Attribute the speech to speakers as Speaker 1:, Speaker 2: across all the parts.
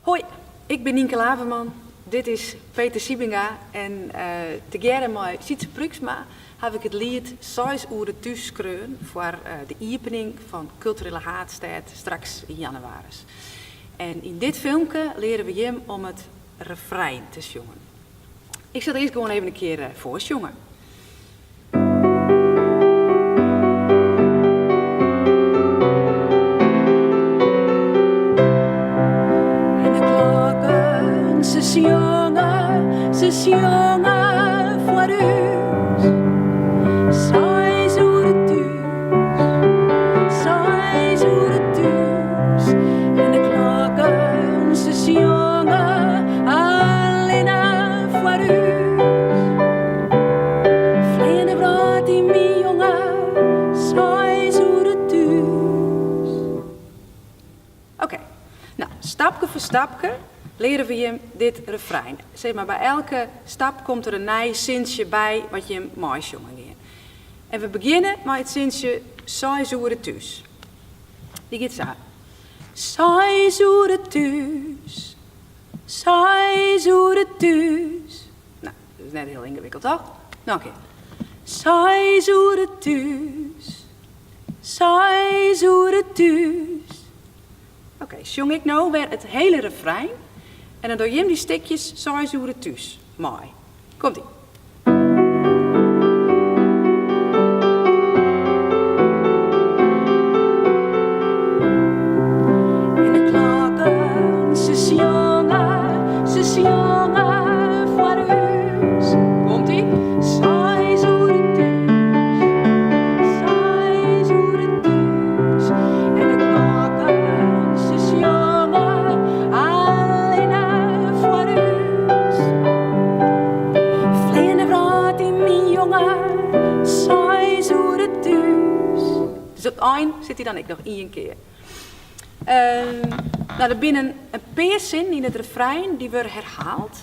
Speaker 1: Hoi, ik ben Nienke Laverman. Dit is Peter Siebinga en together met Sietse Pruksma heb ik het lied 6 uur thuis skreun voor de opening van Culturele Haatstad straks in januari. En in dit filmpje leren we hem om het refrein te zongen. Ik zal er eerst gewoon even een keer voorzongen. Ze zongen voor us, 6 uur thuis, 6 uur thuis. En de klokken, ze zongen alleen voor us. Vleende brood in mijn jongen, 6 uur thuis. Oké, nou, stapje voor stapje leren we je dit refrein. Zeg maar, bij elke stap komt er een nieuw zinsje bij wat je hem mooi zongen gaat. En we beginnen met het zinsje 6 uur thuis. Die gaat zo. 6 uur thuis, 6 uur thuis. Nou, dat is net heel ingewikkeld, toch? Nou, oké. 6 uur thuis, 6 uur thuis. Oké, zong ik nou weer het hele refrein. En dan doe je hem die stukjes 6 uur thuis. Mooi. Komt-ie. En de klokken, ze zongen voor us. Komt-ie. 6 uur thuis, 6 uur thuis. En de klokken, ze zongen alleen voor us. Vleende brood in mijn jongen, 6 uur thuis. Dus op het eind zit hij dan ik nog 1 keer. Nou, er binnen een paar zinnen in het refrein die worden herhaald.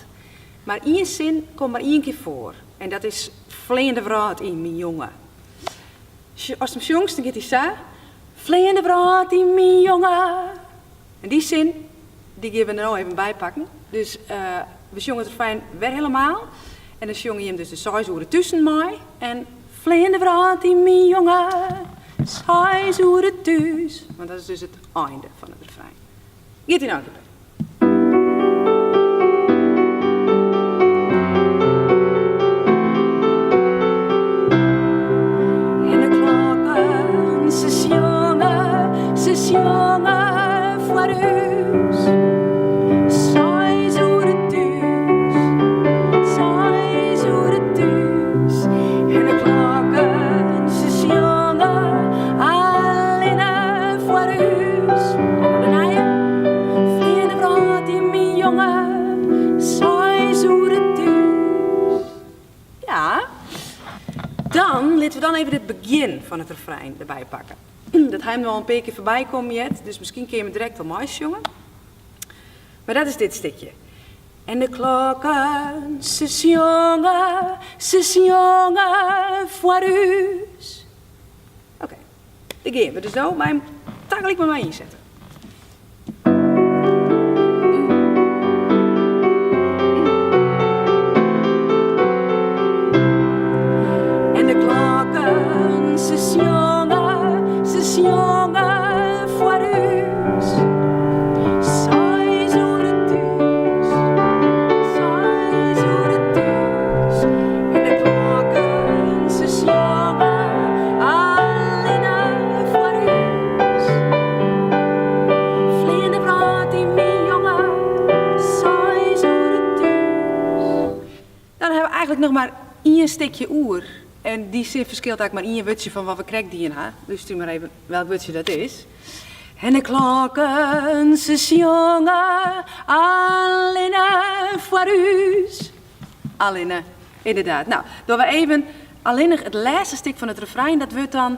Speaker 1: Maar 1 zin komt maar 1 keer voor. En dat is vleende brood in mijn jongen. Als het jongs, dan gaat hij zo. Vleende brood in mijn jongen. En die zin, die gaan we er nou even bij pakken. Dus we zongen het refrein weer helemaal. En dan zong je hem dus de 6 uur tussen mij. En vleende brood in mijn jongen. 6 uur thuis. Want dat is dus het einde van het refrein. Gaat hij nou een keer bij. En de klokken, ze zongen voor us. 6 uur thuis, 6 uur thuis. En de klokken, ze zongen alleen voor us. Vleende brood in mijn jongen, 6 uur thuis. Ja, dan laten we dan even het begin van het refrein erbij pakken. Dat hij hem wel een paar keer voorbij komt, dus misschien kun je hem direct al mooi zongen. Maar dat is dit stukje. En de klokken, ze zongen voor us. Oké, dan gaan we dus nou bij hem tegelijk met mij inzetten. En de klokken, ze zongen voor us. 6 uur thuis, 6 uur thuis. En de klokken, ze zongen alleen voor us. Vleende brood in mijn jongen, 6 uur thuis. Dan hebben we eigenlijk nog maar 1 stukje oer. En die zin verschilt eigenlijk maar 1 woordje van wat we krijgen die in. Dus stuur maar even welk woordje dat is. En de klokken, ze zongen alleen voor us. Alleen, inderdaad. Nou, doen we even alleen nog het laatste stuk van het refrein. Dat wordt dan...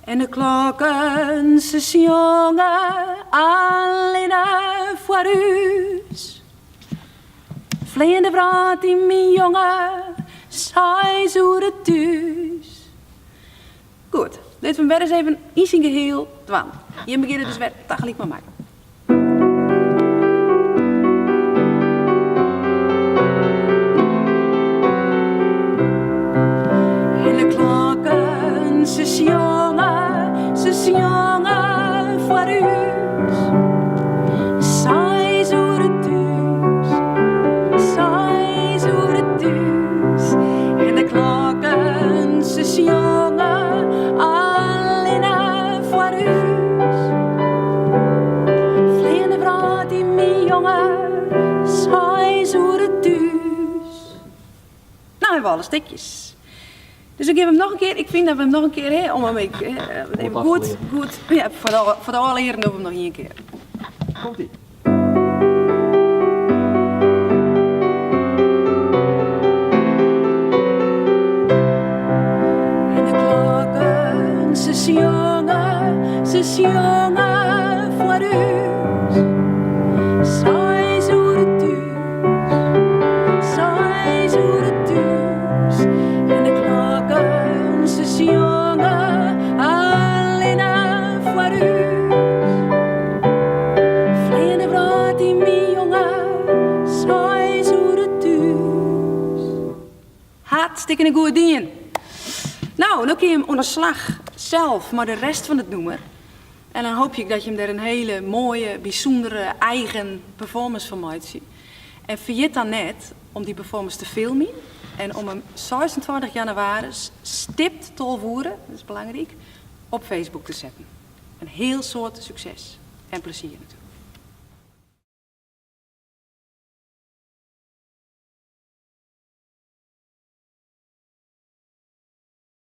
Speaker 1: En de klokken, ze zongen alleen voor us. Vleende brood in mijn jongen, 6 uur thuis. Goed, laten we hem weer eens even iets in geheel doen. Je begint dus weer tegelijk met mij. ze zjongen voor huis. Zij zouden thuis, zij zouden thuis. En de klokken, ze zjongen alleen voor huis. Vleende vrouw die mijn jongen, zij zouden thuis. Nou hebben we alle stukjes. Dus ik geef hem nog een keer. Ik vind dat we hem nog een keer, om hem even goed, ja, voor de allereerste doen we hem nog één keer.
Speaker 2: Komt-ie.
Speaker 1: En de klokken, ze zjongen voor huis. Zij zouden thuis, zij zouden thuis. En de klokken, ze zjongen alleen voor huis. Vleende vrouw die mijn jongen, zij zouden thuis. Hartstikke een goede dien. Nou, dan kun je hem onder slag zelf, maar de rest van het nummer. En dan hoop ik dat je hem er een hele mooie, bijzondere, eigen performance van maakt ziet. En vergeet dan net om die performance te filmen en om hem 26 januari stipt tolvoeren, dat is belangrijk, op Facebook te zetten. Een heel soort succes en plezier natuurlijk.